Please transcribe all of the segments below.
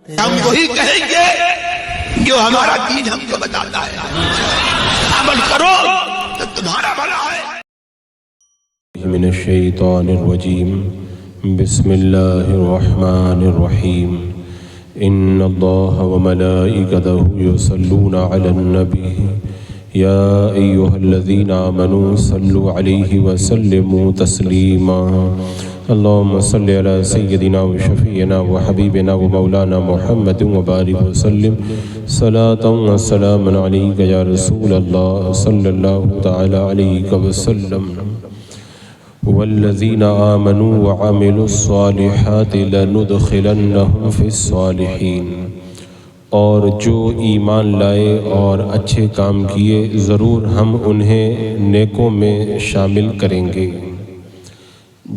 ہم وہی کہیں گے جو ہمارا دین ہم کو بتاتا ہے، عمل کرو تو تمہارا بھلا ہے۔ من الشیطان الرجیم بسم اللہ الرحمن الرحیم ان اللہ وملائکتہ یصلون علی النبی یا ایہا الذین آمنوا صلوا علیہ وسلموا تسلیما اللہم صلی علی سیدنا و شفیعنا و حبیبنا و مولانا محمد وبارک وسلم صلاة و سلام علیک یا رسول اللہ صلی اللہ تعالی علیہ وسلم والذین آمنوا وعملوا الصالحات لندخلنہم فی الصالحین، اور جو ایمان لائے اور اچھے کام کیے ضرور ہم انہیں نیکوں میں شامل کریں گے۔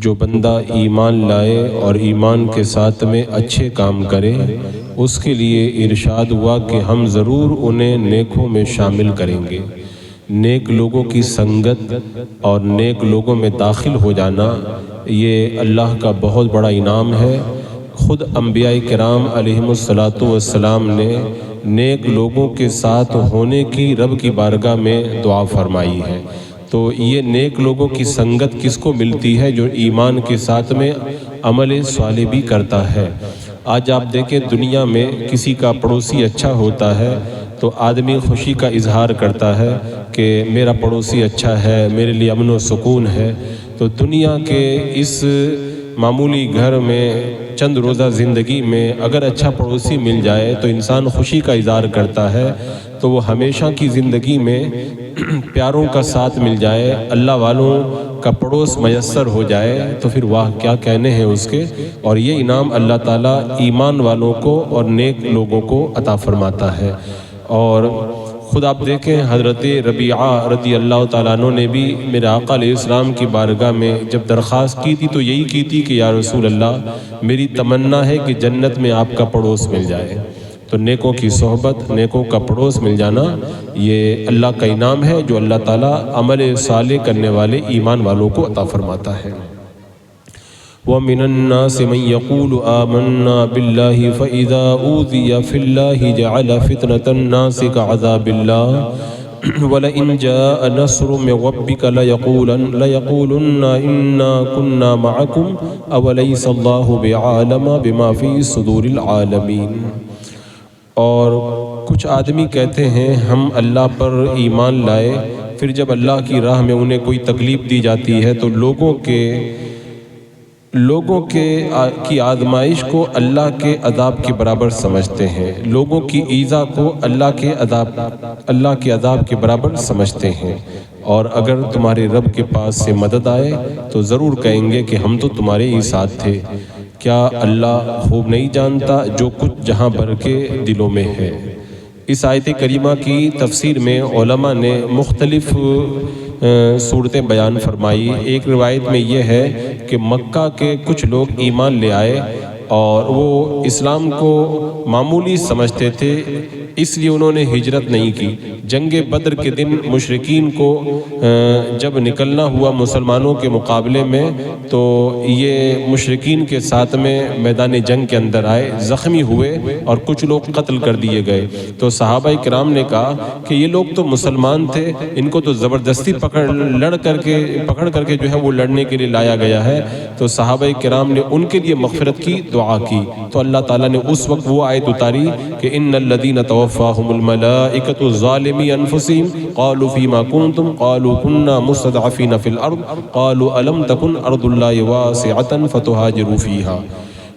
جو بندہ ایمان لائے اور ایمان کے ساتھ میں اچھے کام کرے اس کے لیے ارشاد ہوا کہ ہم ضرور انہیں نیکوں میں شامل کریں گے۔ نیک لوگوں کی سنگت اور نیک لوگوں میں داخل ہو جانا یہ اللہ کا بہت بڑا انعام ہے۔ خود انبیاء کرام علیہم السلام نے نیک لوگوں کے ساتھ ہونے کی رب کی بارگاہ میں دعا فرمائی ہے۔ تو یہ نیک لوگوں کی سنگت کس کو ملتی ہے؟ جو ایمان کے ساتھ میں عمل صالح بھی کرتا ہے۔ آج آپ دیکھیں دنیا میں کسی کا پڑوسی اچھا ہوتا ہے تو آدمی خوشی کا اظہار کرتا ہے کہ میرا پڑوسی اچھا ہے، میرے لیے امن و سکون ہے۔ تو دنیا کے اس معمولی گھر میں چند روزہ زندگی میں اگر اچھا پڑوسی مل جائے تو انسان خوشی کا اظہار کرتا ہے، تو وہ ہمیشہ کی زندگی میں پیاروں کا ساتھ مل جائے، اللہ والوں کا پڑوس میسر ہو جائے تو پھر واہ کیا کہنے ہیں اس کے۔ اور یہ انعام اللہ تعالیٰ ایمان والوں کو اور نیک لوگوں کو عطا فرماتا ہے۔ اور خود آپ دیکھیں حضرت ربیعہ رضی اللہ تعالیٰ عنہ نے بھی میرے آقا علیہ السلام کی بارگاہ میں جب درخواست کی تھی تو یہی کی تھی کہ یا رسول اللہ میری تمنا ہے کہ جنت میں آپ کا پڑوس مل جائے۔ تو نیکوں کی صحبت، نیکوں کا پڑوس مل جانا یہ اللہ کا انعام ہے جو اللہ تعالیٰ عمل صالح کرنے والے ایمان والوں کو عطا فرماتا ہے۔ وَمِنَ النَّاسِ مَن يَقُولُ آمَنَّا بِاللَّهِ فَإِذَا أُوذِيَ فِي اللَّهِ جَعَلَ فِتْنَةَ النَّاسِ كَعَذَابِ اللَّهِ وَلَئِنْ جَاءَ نَصْرٌ مِّن رَّبِّكَ لَيَقُولُنَّ إِنَّا كُنَّا مَعَكُمْ أَوَلَيْسَ اللَّهُ بِعَالَمَ بِمَا فِي صُدُورِ الْعَالَمِينَ۔ اور کچھ آدمی کہتے ہیں ہم اللہ پر ایمان لائے، پھر جب اللہ کی راہ میں انہیں کوئی تکلیف دی جاتی ہے تو لوگوں کی آزمائش کو اللہ کے عذاب کے برابر سمجھتے ہیں، لوگوں کی ایذا کو اللہ کے عذاب کے برابر سمجھتے ہیں۔ اور اگر تمہارے رب کے پاس سے مدد آئے تو ضرور کہیں گے کہ ہم تو تمہارے ہی ساتھ تھے۔ کیا اللہ خوب نہیں جانتا جو کچھ جہاں بھر کے دلوں میں ہے؟ اس آیت کریمہ کی تفسیر میں علماء نے مختلف صورتیں بیان فرمائی۔ ایک روایت میں یہ ہے کہ مکہ کے کچھ لوگ ایمان لے آئے اور وہ اسلام کو معمولی سمجھتے تھے، اس لیے انہوں نے ہجرت نہیں کی۔ جنگ بدر کے دن مشرکین کو جب نکلنا ہوا مسلمانوں کے مقابلے میں تو یہ مشرکین کے ساتھ میں میدان جنگ کے اندر آئے، زخمی ہوئے اور کچھ لوگ قتل کر دیے گئے۔ تو صحابہ کرام نے کہا کہ یہ لوگ تو مسلمان تھے، ان کو تو زبردستی پکڑ کر کے جو ہے وہ لڑنے کے لیے لایا گیا ہے۔ تو صحابہ کرام نے ان کے لیے مغفرت کی دعا کی تو اللہ تعالیٰ نے اس وقت وہ آیت اتاری کہ ان الذین توفاہم الملائکۃ ظالمی انفسہم قالوا فیما کنتم قالوا کنا مستضعفین فی الارض قالوا الم تکن ارض اللہ واسعۃ فتہاجروا فیہا۔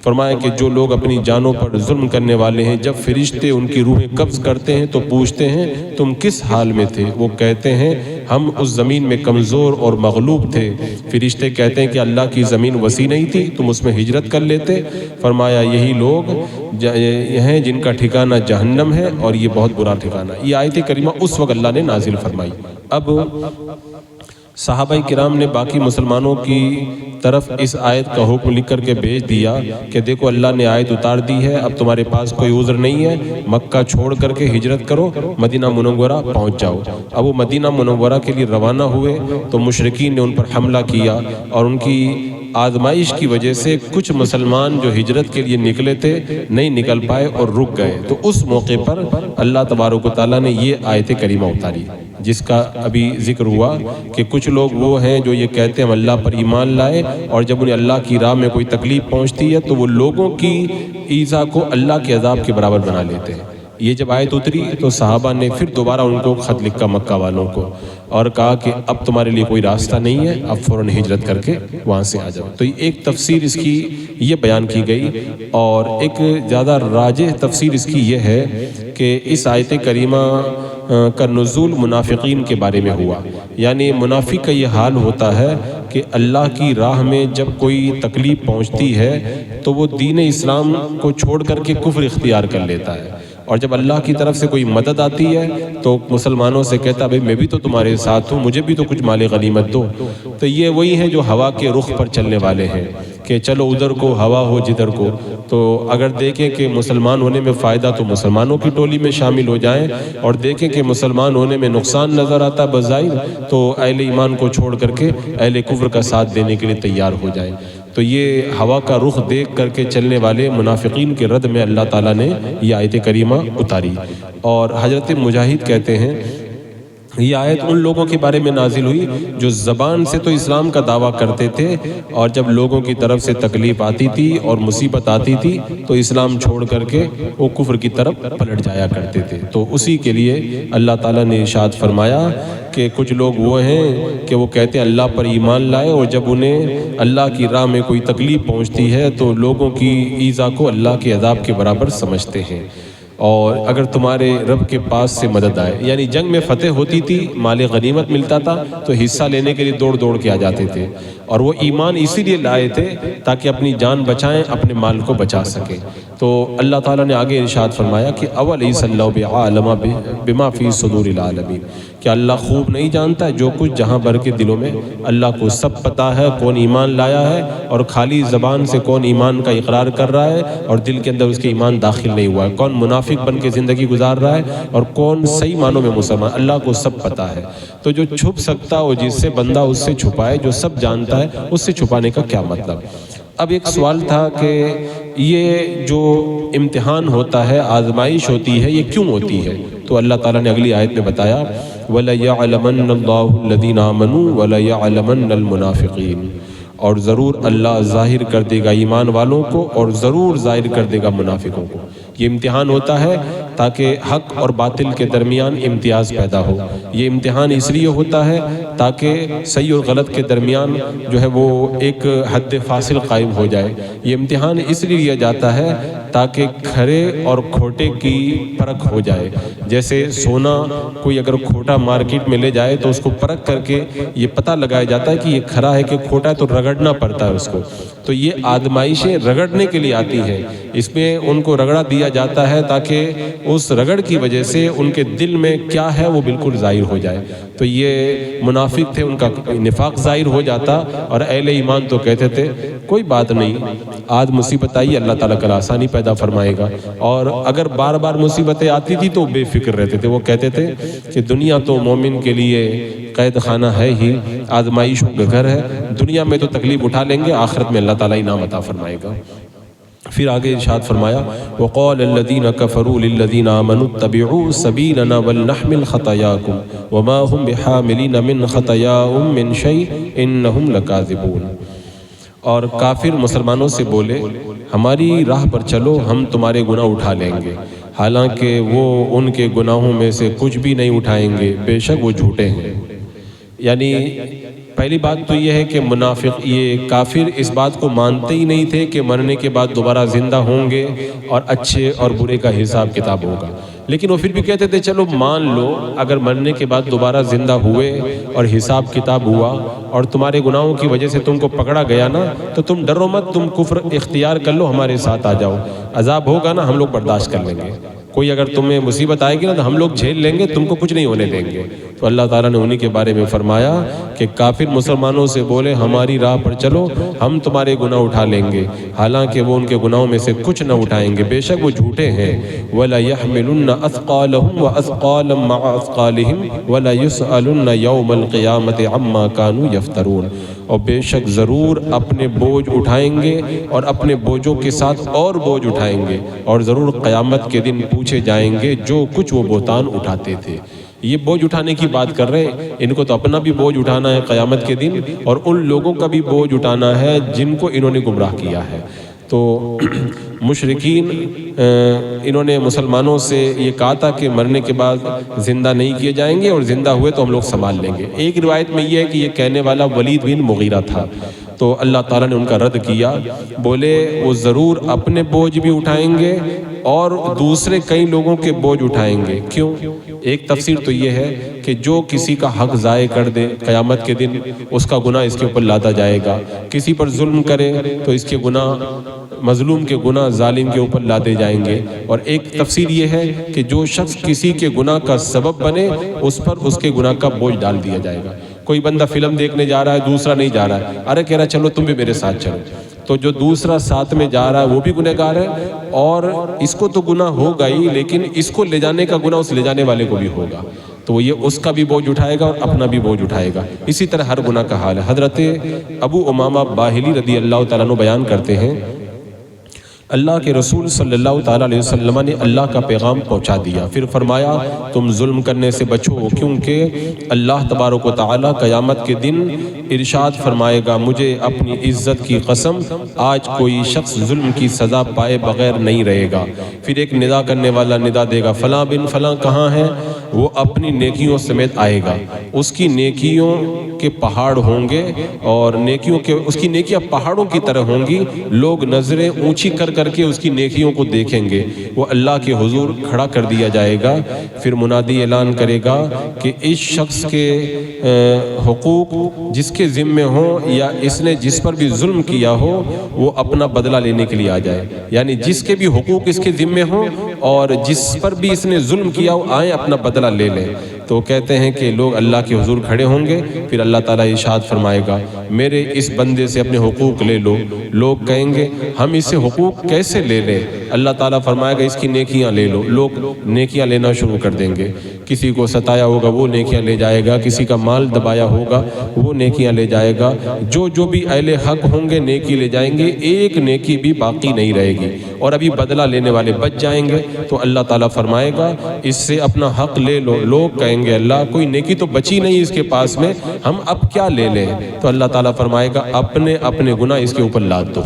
فرمایا کہ جو لوگ اپنی جانوں پر ظلم کرنے والے ہیں جب فرشتے ان کی روحیں قبض کرتے ہیں تو پوچھتے ہیں تم کس حال میں تھے؟ وہ کہتے ہیں ہم اس زمین میں کمزور اور مغلوب تھے۔ فرشتے کہتے ہیں کہ اللہ کی زمین وسیع نہیں تھی تم اس میں ہجرت کر لیتے؟ فرمایا یہی لوگ ہیں جن کا ٹھکانہ جہنم ہے اور یہ بہت برا ٹھکانہ۔ یہ آیت کریمہ اس وقت اللہ نے نازل فرمائی۔ اب صحابہ کرام نے باقی مسلمانوں کی طرف اس آیت کا حکم لکھ کر کے بھیج دیا کہ دیکھو اللہ نے آیت اتار دی ہے، اب تمہارے پاس کوئی عذر نہیں ہے، مکہ چھوڑ کر کے ہجرت کرو، مدینہ منورہ پہنچ جاؤ۔ اب وہ مدینہ منورہ کے لیے روانہ ہوئے تو مشرکین نے ان پر حملہ کیا اور ان کی آزمائش کی وجہ سے کچھ مسلمان جو ہجرت کے لیے نکلے تھے نہیں نکل پائے اور رک گئے، تو اس موقع پر اللہ تبارک و تعالیٰ نے یہ آیت کریمہ اتاری جس کا ابھی ذکر ہوا کہ کچھ لوگ وہ ہیں جو یہ کہتے ہیں ہم اللہ پر ایمان لائے، اور جب انہیں اللہ کی راہ میں کوئی تکلیف پہنچتی ہے تو وہ لوگوں کی ایذا کو اللہ کے عذاب کے برابر بنا لیتے ہیں۔ یہ جب آیت اتری تو صحابہ نے پھر دوبارہ ان کو خط لکھا مکہ والوں کو اور کہا کہ اب تمہارے لیے کوئی راستہ نہیں ہے، اب فوراً ہجرت کر کے وہاں سے آ جاؤ۔ تو ایک تفسیر اس کی یہ بیان کی گئی، اور ایک زیادہ راجح تفسیر اس کی یہ ہے کہ اس آیت کریمہ کا نزول منافقین کے بارے میں ہوا، یعنی منافق کا یہ حال ہوتا ہے کہ اللہ کی راہ میں جب کوئی تکلیف پہنچتی ہے تو وہ دین اسلام کو چھوڑ کر کے کفر اختیار کر لیتا ہے، اور جب اللہ کی طرف سے کوئی مدد آتی ہے تو مسلمانوں سے کہتا ہے بھئی میں بھی تو تمہارے ساتھ ہوں، مجھے بھی تو کچھ مال غنیمت دو۔ تو یہ وہی ہیں جو ہوا کے رخ پر چلنے والے ہیں کہ چلو ادھر کو ہوا ہو جدھر کو، تو اگر دیکھیں کہ مسلمان ہونے میں فائدہ تو مسلمانوں کی ٹولی میں شامل ہو جائیں، اور دیکھیں کہ مسلمان ہونے میں نقصان نظر آتا بظاہر تو اہل ایمان کو چھوڑ کر کے اہل کفر کا ساتھ دینے کے لیے تیار ہو جائیں۔ تو یہ ہوا کا رخ دیکھ کر کے چلنے والے منافقین کے رد میں اللہ تعالیٰ نے یہ آیت کریمہ اتاری، اور حضرت مجاہد کہتے ہیں یہ آیت ان لوگوں کے بارے میں نازل ہوئی جو زبان سے تو اسلام کا دعویٰ کرتے تھے، اور جب لوگوں کی طرف سے تکلیف آتی تھی اور مصیبت آتی تھی تو اسلام چھوڑ کر کے وہ کفر کی طرف پلٹ جایا کرتے تھے۔ تو اسی کے لیے اللہ تعالیٰ نے ارشاد فرمایا کہ کچھ لوگ وہ ہیں کہ وہ کہتے ہیں اللہ پر ایمان لائے، اور جب انہیں اللہ کی راہ میں کوئی تکلیف پہنچتی ہے تو لوگوں کی ایذا کو اللہ کے عذاب کے برابر سمجھتے ہیں، اور اگر تمہارے رب کے پاس سے مدد آئے، یعنی جنگ میں فتح ہوتی تھی، مال غنیمت ملتا تھا تو حصہ لینے کے لیے دوڑ دوڑ کے آ جاتے تھے، اور وہ ایمان اسی لیے لائے تھے تاکہ اپنی جان بچائیں، اپنے مال کو بچا سکیں۔ تو اللہ تعالیٰ نے آگے ارشاد فرمایا کہ اولیس اللہ بعالم بما فی صدور العالمین، کہ اللہ خوب نہیں جانتا ہے جو کچھ جہاں بھر کے دلوں میں، اللہ کو سب پتہ ہے کون ایمان لایا ہے اور خالی زبان سے کون ایمان کا اقرار کر رہا ہے اور دل کے اندر اس کے ایمان داخل نہیں ہوا ہے، کون منافق بن کے زندگی گزار رہا ہے اور کون صحیح معنوں میں مسلمان، اللہ کو سب پتہ ہے۔ تو جو چھپ سکتا ہو جس سے بندہ اس سے چھپائے، جو سب جانتا ہے اس سے چھپانے کا کیا مطلب۔ اب ایک سوال تھا کہ یہ جو امتحان ہوتا ہے، آزمائش ہوتی ہے، یہ کیوں ہوتی ہے؟ تو اللہ تعالیٰ نے اگلی آیت میں بتایا وَلَيَعْلَمَنَّ اللَّهُ الَّذِينَ آمَنُوا وَلَيَعْلَمَنَّ الْمُنَافِقِينَ، اور ضرور اللہ ظاہر کر دے گا ایمان والوں کو اور ضرور ظاہر کر دے گا منافقوں کو۔ یہ امتحان ہوتا ہے تاکہ حق اور باطل کے درمیان امتیاز پیدا ہو، یہ امتحان اس لیے ہوتا ہے تاکہ صحیح اور غلط کے درمیان جو ہے وہ ایک حد فاصل قائم ہو جائے، یہ امتحان اس لیے لیا جاتا ہے تاکہ کھرے اور کھوٹے کی پرکھ ہو جائے۔ جیسے سونا کوئی اگر کھوٹا مارکیٹ میں لے جائے تو اس کو پرکھ کر کے یہ پتہ لگایا جاتا ہے کہ یہ کھرا ہے کہ کھوٹا ہے، تو رگڑنا پڑتا ہے اس کو۔ تو یہ آزمائشیں رگڑنے کے لیے آتی ہے، اس میں ان کو رگڑا دیا جاتا ہے تاکہ اس رگڑ کی وجہ سے ان کے دل میں کیا ہے وہ بالکل ظاہر ہو جائے۔ تو یہ منافق تھے، ان کا نفاق ظاہر ہو جاتا، اور اہل ایمان تو کہتے تھے کوئی بات نہیں، آج مصیبت آئی اللہ تعالیٰ کل آسانی پیدا فرمائے گا، اور اگر بار بار مصیبتیں آتی تھی تو بے فکر رہتے تھے، وہ کہتے تھے کہ دنیا تو مومن کے لیے قید خانہ ہے ہی، آزمائشوں کا گھر ہے، دنیا میں تو تکلیف اٹھا لیں گے، آخرت میں اللہ تعالیٰ انعام عطا فرمائے گا۔ پھر آگے ارشاد فرمایا وَقَالَ الَّذِينَ كَفَرُوا لِلَّذِينَ آمَنُوا اتَّبِعُوا سَبِيلَنَا وَلْنَحْمِلْ خَطَايَاكُمْ وَمَا هُمْ بِحَامِلِينَ مِنْ خَطَايَاهُمْ مِنْ شَيْءٍ إِنَّهُمْ لَكَاذِبُونَ، اور کافر مسلمانوں سے بولے ہماری راہ پر چلو، ہم تمہارے گناہ اٹھا لیں گے، حالانکہ وہ ان کے گناہوں میں سے کچھ بھی نہیں اٹھائیں گے، بے شک وہ جھوٹے ہیں۔ یعنی پہلی بات تو یہ ہے کہ منافق، یہ کافر اس بات کو مانتے ہی نہیں تھے کہ مرنے کے بعد دوبارہ زندہ ہوں گے اور اچھے اور برے کا حساب کتاب ہوگا، لیکن وہ پھر بھی کہتے تھے چلو مان لو اگر مرنے کے بعد دوبارہ زندہ ہوئے اور حساب کتاب ہوا اور تمہارے گناہوں کی وجہ سے تم کو پکڑا گیا نا، تو تم ڈرو مت، تم کفر اختیار کر لو، ہمارے ساتھ آ جاؤ، عذاب ہوگا نا ہم لوگ برداشت کر لیں گے، کوئی اگر تمہیں مصیبت آئے گی نا تو ہم لوگ جھیل لیں گے، تم کو کچھ نہیں ہونے دیں گے۔ تو اللہ تعالیٰ نے انہی کے بارے میں فرمایا کہ کافر مسلمانوں سے بولے ہماری راہ پر چلو، ہم تمہارے گناہ اٹھا لیں گے، حالانکہ وہ ان کے گناہوں میں سے کچھ نہ اٹھائیں گے، بے شک وہ جھوٹے ہیں۔ وَلَا يَحْمِلُنَّ اثقالهم واثقالا مع اثقالهم ولا يسألن يوم القيامة عما كانوا يفترون، اور بے شک ضرور اپنے بوجھ اٹھائیں گے اور اپنے بوجھوں کے ساتھ اور بوجھ اٹھائیں گے، اور ضرور قیامت کے دن پوچھے جائیں گے جو کچھ وہ بہتان اٹھاتے تھے۔ یہ بوجھ اٹھانے کی بات کر رہے ہیں، ان کو تو اپنا بھی بوجھ اٹھانا ہے قیامت کے دن، اور ان لوگوں کا بھی بوجھ اٹھانا ہے جن کو انہوں نے گمراہ کیا ہے۔ تو مشرکین انہوں نے مسلمانوں سے یہ کہا تھا کہ مرنے کے بعد زندہ نہیں کیے جائیں گے، اور زندہ ہوئے تو ہم لوگ سنبھال لیں گے۔ ایک روایت میں یہ ہے کہ یہ کہنے والا ولید بن مغیرہ تھا، تو اللہ تعالیٰ نے ان کا رد کیا، بولے وہ ضرور اپنے بوجھ بھی اٹھائیں گے اور دوسرے کئی لوگوں کے بوجھ اٹھائیں گے۔ کیوں؟ ایک تفسیر تو یہ ہے کہ جو کسی کا حق ضائع کر دے قیامت کے دن اس کا گناہ اس کے اوپر لادا جائے گا، کسی پر ظلم کرے تو اس کے گناہ، مظلوم کے گناہ ظالم کے اوپر لادے جائیں گے۔ اور ایک تفسیر یہ ہے کہ جو شخص کسی کے گناہ کا سبب بنے اس پر اس کے گناہ کا بوجھ ڈال دیا جائے گا۔ کوئی بندہ فلم دیکھنے جا رہا ہے، دوسرا نہیں جا رہا ہے، ارے کہہ رہا ہے چلو تم بھی میرے ساتھ چلو، تو جو دوسرا ساتھ میں جا رہا ہے وہ بھی گنہگار ہے، اور اس کو تو گناہ ہوگا ہی، لیکن اس کو لے جانے کا گناہ اس لے جانے والے کو بھی ہوگا، تو وہ یہ اس کا بھی بوجھ اٹھائے گا اور اپنا بھی بوجھ اٹھائے گا۔ اسی طرح ہر گناہ کا حال ہے۔ حضرت ابو امامہ باہلی رضی اللہ تعالیٰ عنہ بیان کرتے ہیں، اللہ کے رسول صلی اللہ تعالیٰ علیہ وسلم نے اللہ کا پیغام پہنچا دیا، پھر فرمایا تم ظلم کرنے سے بچو، کیونکہ اللہ تبارک و تعالیٰ قیامت کے دن ارشاد فرمائے گا مجھے اپنی عزت کی قسم آج کوئی شخص ظلم کی سزا پائے بغیر نہیں رہے گا۔ پھر ایک ندا کرنے والا ندا دے گا فلاں بن فلاں کہاں ہے؟ وہ اپنی نیکیوں سمیت آئے گا، اس کی نیکیوں کے پہاڑ ہوں گے، اور اس کی نیکیاں پہاڑوں کی طرح ہوں گی، لوگ نظریں اونچی کر کر کے اس کی نیکیوں کو دیکھیں گے۔ وہ اللہ کے حضور کھڑا کر دیا جائے گا، پھر منادی اعلان کرے گا کہ اس شخص کے حقوق جس کے ذمے ہوں یا اس نے جس پر بھی ظلم کیا ہو وہ اپنا بدلہ لینے کے لیے آ جائے، یعنی جس کے بھی حقوق اس کے ذمے ہوں اور جس پر بھی اس نے ظلم کیا ہو آئیں اپنا بدلہ لے لیں۔ تو کہتے ہیں کہ لوگ اللہ کے حضور کھڑے ہوں گے، پھر اللہ تعالیٰ ارشاد فرمائے گا میرے اس بندے سے اپنے حقوق لے لو۔ لوگ کہیں گے ہم اسے حقوق کیسے لے لیں؟ اللہ تعالیٰ فرمائے گا اس کی نیکیاں لے لو۔ لوگ نیکیاں لینا شروع کر دیں گے، کسی کو ستایا ہوگا وہ نیکیاں لے جائے گا، کسی کا مال دبایا ہوگا وہ نیکیاں لے جائے گا، جو بھی اہل حق ہوں گے نیکی لے جائیں گے، ایک نیکی بھی باقی نہیں رہے گی، اور ابھی بدلہ لینے والے بچ جائیں گے۔ تو اللہ تعالیٰ فرمائے گا اس سے اپنا حق لے لو۔ لوگ کہیں گے اللہ کوئی نیکی تو بچی نہیں اس کے پاس میں، ہم اب کیا لے لیں؟ تو اللہ تعالیٰ فرمائے گا اپنے اپنے گناہ اس کے اوپر لاد دو۔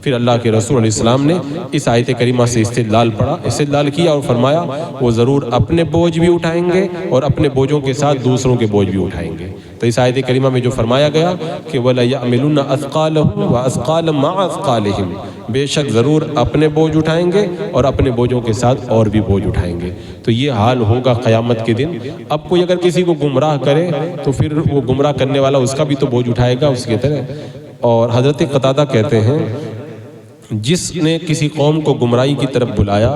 پھر اللہ کے رسول علیہ السلام نے اس آیت کریمہ سے استدلال کیا اور فرمایا وہ ضرور اپنے بوجھ بھی اٹھائیں گے اور اپنے بوجھوں کے ساتھ دوسروں کے بوجھ بھی اٹھائیں گے۔ تو اس آیت کریمہ میں جو فرمایا گیا کہ وَلَيَعْمِلُنَّ أَثْقَالَهُمْ وَأَثْقَالًا مَعَ أَثْقَالِهِمْ، بے شک ضرور اپنے بوجھ اٹھائیں گے اور اپنے بوجھوں کے ساتھ اور بھی بوجھ اٹھائیں گے۔ تو یہ حال ہوگا قیامت کے دن۔ اب کوئی اگر کسی کو گمراہ کرے تو پھر وہ گمراہ کرنے والا اس کا بھی تو بوجھ اٹھائے گا اس کی طرح۔ اور حضرت قتادہ کہتے ہیں جس نے کسی قوم کو گمراہی کی طرف بلایا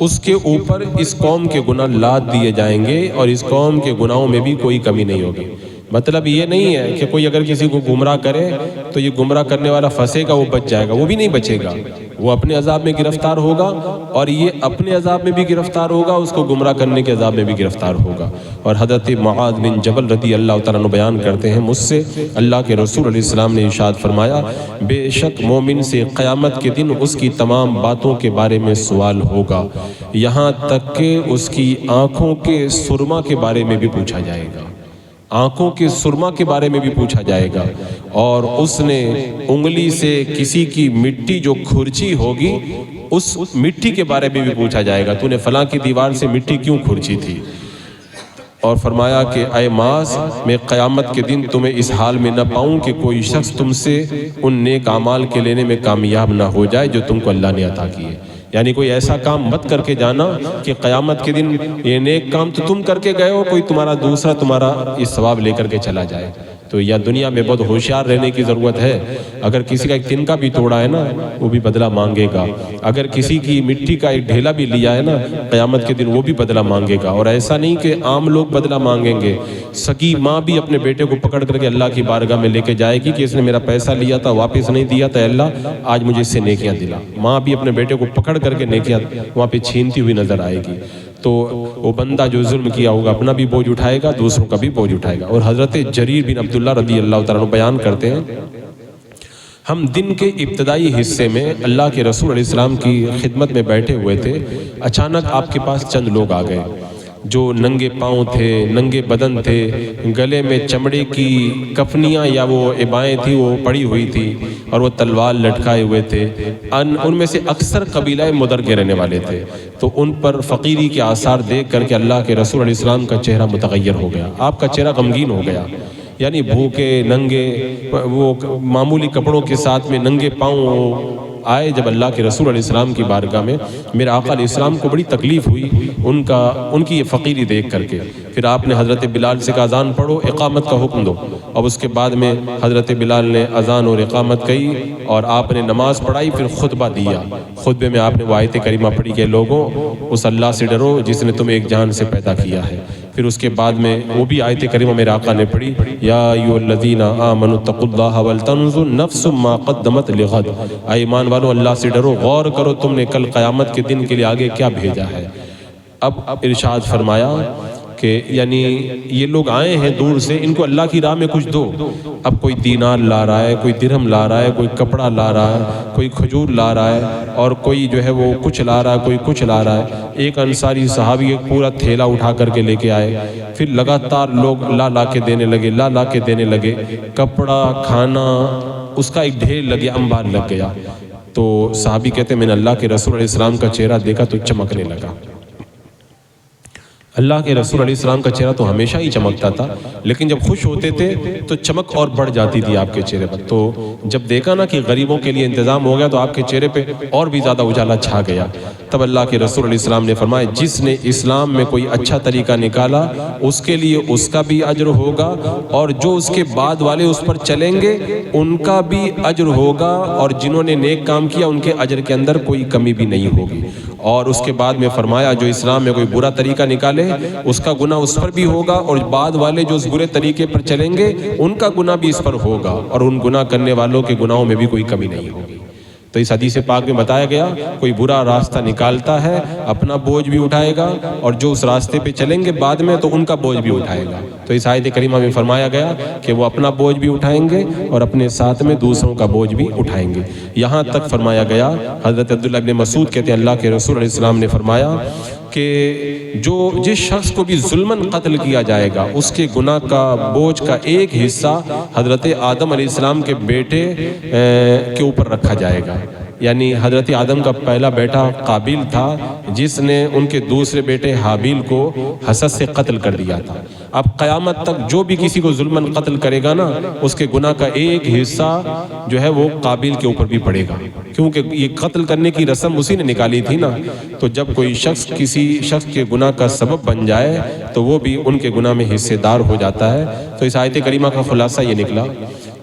اس کے اوپر اس قوم کے گناہ لاد دیے جائیں گے اور اس قوم کے گناہوں میں بھی کوئی کمی نہیں ہوگی۔ مطلب یہ نہیں ہے کہ کوئی اگر کسی کو گمراہ کرے تو یہ گمراہ کرنے والا پھنسے گا وہ بچ جائے گا، وہ بھی نہیں بچے گا، وہ اپنے عذاب میں گرفتار ہوگا، اور یہ اپنے عذاب میں بھی گرفتار ہوگا، اس کو گمراہ کرنے کے عذاب میں بھی گرفتار ہوگا۔ اور حضرت معاذ بن جبل رضی اللہ تعالیٰ عنہ بیان کرتے ہیں مجھ سے اللہ کے رسول علیہ السلام نے ارشاد فرمایا بے شک مومن سے قیامت کے دن اس کی تمام باتوں کے بارے میں سوال ہوگا، یہاں تک کہ اس کی آنکھوں کے سرما کے بارے میں بھی پوچھا جائے گا، آنکھوں کے سرما کے بارے میں بھی پوچھا جائے گا، اور اس نے انگلی سے کسی کی مٹی جو کھرچی ہوگی اس مٹی کے بارے میں بھی پوچھا جائے گا، تو نے فلاں کی دیوار سے مٹی کیوں کھرچی تھی؟ اور فرمایا کہ اے معاذ میں قیامت کے دن تمہیں اس حال میں نہ پاؤں کہ کوئی شخص تم سے ان نیک اعمال کے لینے میں کامیاب نہ ہو جائے جو تم کو اللہ نے عطا کیے۔ یعنی کوئی ایسا کام مت کر کے جانا کہ قیامت کے دن یہ نیک کام تو تم کر کے گئے ہو کوئی دوسرا تمہارا یہ ثواب لے کر کے چلا جائے۔ تو یا دنیا میں بہت ہوشیار رہنے کی ضرورت ہے، اگر کسی کا ایک تنکا بھی توڑا ہے نا وہ بھی بدلہ مانگے گا، اگر کسی کی مٹی کا ایک ڈھیلا بھی لیا ہے نا قیامت کے دن وہ بھی بدلہ مانگے گا۔ اور ایسا نہیں کہ عام لوگ بدلہ مانگیں گے، سگی ماں بھی اپنے بیٹے کو پکڑ کر کے اللہ کی بارگاہ میں لے کے جائے گی کہ اس نے میرا پیسہ لیا تھا واپس نہیں دیا تھا، اللہ آج مجھے اس سے نیکیاں دلا۔ ماں بھی اپنے بیٹے کو پکڑ کر کے نیکیاں وہاں پہ چھینتی ہوئی نظر آئے گی۔ تو وہ بندہ جو ظلم کیا ہوگا اپنا بھی بوجھ اٹھائے گا، دوسروں کا بھی بوجھ اٹھائے گا۔ اور حضرت جریر بن عبداللہ رضی اللہ تعالیٰ عنہ بیان کرتے ہیں، ہم دن کے ابتدائی حصے میں اللہ کے رسول علیہ السلام کی خدمت میں بیٹھے ہوئے تھے، اچانک آپ کے پاس چند لوگ آ گئے جو ننگے پاؤں تھے، ننگے بدن تھے، گلے میں چمڑے کی کفنیاں یا وہ عبائیں تھی وہ پڑی ہوئی تھی، اور وہ تلوار لٹکائے ہوئے تھے۔ ان میں سے اکثر قبیلہ مدر کے رہنے والے تھے، تو ان پر فقیری کے آثار دیکھ کر کے اللہ کے رسول علیہ السلام کا چہرہ متغیر ہو گیا، آپ کا چہرہ غمگین ہو گیا، یعنی بھوکے ننگے وہ معمولی کپڑوں کے ساتھ میں ننگے پاؤں آئے جب اللہ کے رسول علیہ السلام کی بارگاہ میں۔ میرے آقا علیہ السلام کو بڑی تکلیف ہوئی ان کی یہ فقیری دیکھ کر کے۔ پھر آپ نے حضرت بلال سے کہا اذان پڑھو، اقامت کا حکم دو، اور اس کے بعد میں حضرت بلال نے اذان اور اقامت کہی اور آپ نے نماز پڑھائی، پھر خطبہ دیا۔ خطبے میں آپ نے وہ آیت کریمہ پڑھی کہ لوگوں اس اللہ سے ڈرو جس نے تمہیں ایک جان سے پیدا کیا ہے۔ پھر اس کے بعد میں وہ بھی آیت کریمہ میرے آقا نے پڑھی، یا ایھا الذین آمنوا اتقوا اللہ ولتنظر نفس ما قدمت لغد، اے ایمان والو اللہ سے ڈرو، غور کرو تم نے کل قیامت کے دن کے لیے آگے کیا بھیجا ہے۔ اب ارشاد فرمایا کہ یعنی یہ لوگ آئے ہیں دور سے، ان کو اللہ کی راہ میں کچھ دو۔ اب کوئی دینار لا رہا ہے، کوئی درہم لا رہا ہے، کوئی کپڑا لا رہا ہے، کوئی کھجور لا رہا ہے، اور کوئی جو ہے وہ کچھ لا رہا ہے، کوئی کچھ لا رہا ہے۔ ایک انصاری صحابی ایک پورا تھیلا اٹھا کر کے لے کے آئے، پھر لگاتار لوگ لا کے دینے لگے، کپڑا کھانا اس کا ایک ڈھیر لگے، انبار لگ گیا۔ تو صحابی کہتے ہیں میں نے اللہ کے رسول علیہ السلام کا چہرہ دیکھا تو چمکنے لگا۔ اللہ کے رسول علیہ السلام کا چہرہ تو ہمیشہ ہی چمکتا تھا، لیکن جب خوش ہوتے تھے تو چمک اور بڑھ جاتی تھی آپ کے چہرے پر۔ تو جب دیکھا نا کہ غریبوں کے لیے انتظام ہو گیا تو آپ کے چہرے پہ اور بھی زیادہ اجالا چھا گیا۔ تب اللہ کے رسول علیہ السلام نے فرمایا جس نے اسلام میں کوئی اچھا طریقہ نکالا اس کے لیے اس کا بھی اجر ہوگا، اور جو اس کے بعد والے اس پر چلیں گے ان کا بھی اجر ہوگا، اور جنہوں نے نیک کام کیا ان کے اجر کے اندر کوئی کمی بھی نہیں ہوگی۔ اور اس کے بعد میں فرمایا جو اسلام میں کوئی برا طریقہ نکالے اس کا گناہ اس پر بھی ہوگا، اور بعد والے جو اس برے طریقے پر چلیں گے ان کا گناہ بھی اس پر ہوگا، اور ان گناہ کرنے والوں کے گناہوں میں بھی کوئی کمی نہیں ہوگی۔ تو اس حدیث پاک میں بتایا گیا کوئی برا راستہ نکالتا ہے اپنا بوجھ بھی اٹھائے گا، اور جو اس راستے پہ چلیں گے بعد میں تو ان کا بوجھ بھی اٹھائے گا۔ تو اس آیت کریمہ میں فرمایا گیا کہ وہ اپنا بوجھ بھی اٹھائیں گے اور اپنے ساتھ میں دوسروں کا بوجھ بھی اٹھائیں گے۔ یہاں تک فرمایا گیا، حضرت عبداللہ ابن مسعود کہتے ہیں اللہ کے رسول علیہ السلام نے فرمایا کہ جس شخص کو بھی ظلماً قتل کیا جائے گا اس کے گناہ کا بوجھ کا ایک حصہ حضرت آدم علیہ السلام کے بیٹے کے اوپر رکھا جائے گا۔ یعنی حضرت آدم کا پہلا بیٹا قابیل تھا جس نے ان کے دوسرے بیٹے حابیل کو حسد سے قتل کر دیا تھا۔ اب قیامت تک جو بھی کسی کو ظلماً قتل کرے گا نا اس کے گناہ کا ایک حصہ جو ہے وہ قابیل کے اوپر بھی پڑے گا، کیونکہ یہ قتل کرنے کی رسم اسی نے نکالی تھی نا۔ تو جب کوئی شخص کسی شخص کے گناہ کا سبب بن جائے تو وہ بھی ان کے گناہ میں حصے دار ہو جاتا ہے۔ تو اس آیت کریمہ کا خلاصہ یہ نکلا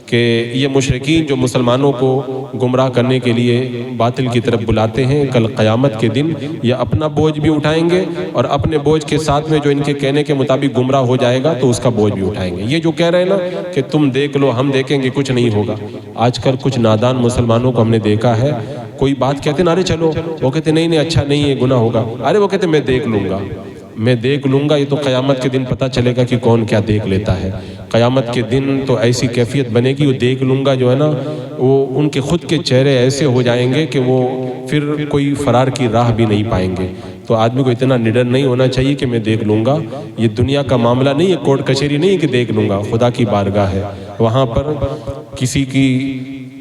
کہ یہ مشرکین جو مسلمانوں کو گمراہ کرنے کے لیے باطل کی طرف بلاتے ہیں، کل قیامت کے دن یہ اپنا بوجھ بھی اٹھائیں گے، اور اپنے بوجھ کے ساتھ میں جو ان کے کہنے کے مطابق گمراہ ہو جائے گا تو اس کا بوجھ بھی اٹھائیں گے۔ یہ جو کہہ رہے ہیں نا کہ تم دیکھ لو ہم دیکھیں گے کچھ نہیں ہوگا، آج کل کچھ نادان مسلمانوں کو ہم نے دیکھا ہے، کوئی بات کہتے ہیں ارے چلو، وہ کہتے نہیں اچھا نہیں ہے گناہ ہوگا، ارے وہ کہتے میں دیکھ لوں گا۔ یہ تو قیامت کے دن پتہ چلے گا کہ کون کیا دیکھ لیتا ہے۔ قیامت کے دن تو ایسی کیفیت بنے گی، وہ دیکھ لوں گا جو ہے نا وہ ان کے خود کے چہرے ایسے ہو جائیں گے کہ وہ پھر کوئی فرار کی راہ بھی نہیں پائیں گے۔ تو آدمی کو اتنا نڈر نہیں ہونا چاہیے کہ میں دیکھ لوں گا، یہ دنیا کا معاملہ نہیں ہے، کورٹ کچہری نہیں ہے کہ دیکھ لوں گا، خدا کی بارگاہ ہے، وہاں پر کسی کی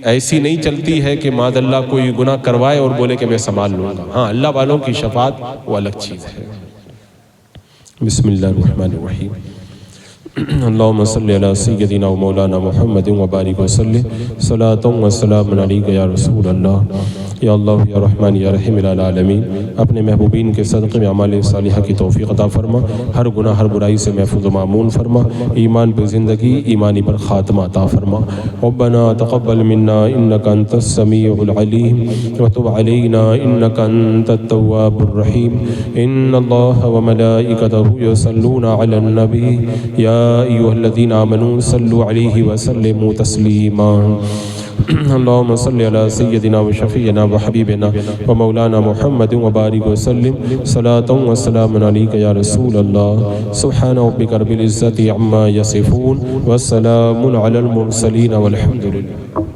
ایسی نہیں چلتی ہے کہ معاذ اللہ کوئی گناہ کروائے اور بولے کہ میں سنبھال لوں گا۔ ہاں اللہ والوں کی شفاعت وہ الگ چیز ہے۔ بسم اللہ الرحمن الرحیم، اللہم صلی علی سیدنا و مولانا محمد و بارک وسلم، صلاۃ و سلام علیک یا رسول اللہ، یا اللہ یا رحمان یا رحیم العالمین۔ اپنے محبوبین کے صدقے میں اعمال صالحہ کی توفیق عطا فرما، ہر گناہ ہر برائی سے محفوظ و معمون فرما، ایمان پر زندگی ایمانی پر خاتمہ عطا فرما۔ ربنا تقبل منا انک انت السمیع العلیم وتب علینا انک انت التواب الرحیم۔ ان اللہ وملائکتہ یصلون علی النبی یا ایھا الذین آمنوا صلوا علیہ وسلموا تسلیما۔ اللهم صل على سيدنا وشفينا وحبيبنا ومولانا محمد وبارك وسلم صلاة وسلام عليك يا رسول الله. سبحان ربك رب العزة عما يصفون والسلام على المرسلين والحمد لله.